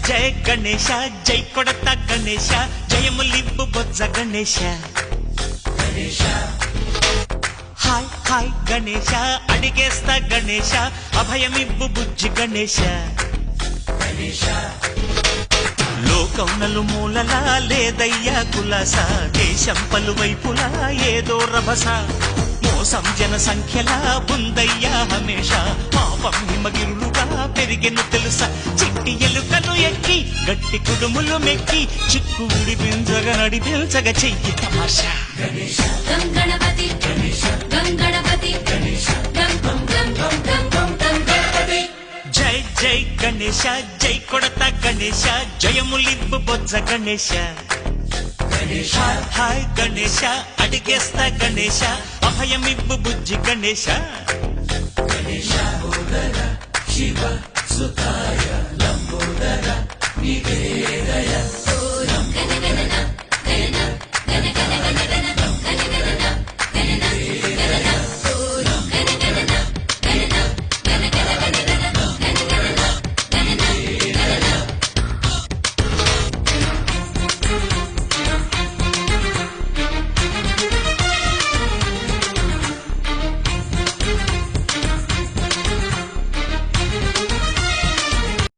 జయ గణేశ జై కొడత గణేశ జయములిబ్బు బొజ్జ Ganesha hi hi Ganesha అడిగేస్తా Ganesha అభయమిబ్బు బుజ్జి గణేశ లోకం నలుమూలలా లేదయ్యా కులాస దేశం పలువైపులా ఏదో రభస మోసం జన సంఖ్యలా ఉందయ్యా హమేష పాపం హిమగిరులుగా పెరిగెను తెలుసా చిట్టి ఎలుకలు ఎక్కి గట్టి కుడుములు మెక్కి చిక్కు విడిపించగా నడిపించగా చెయ్యి తమాషా గణపతి గణపతి జై జై గణేశ జై కొడత గణేశ జయములిబ్బు బొజ్జ గణేశ హాయ్ గణేశ అడిగేస్తా గణేశ అభయమిబ్బు బుజ్జి గణేశ శివ సుతాయ లంబోదర నివేదయ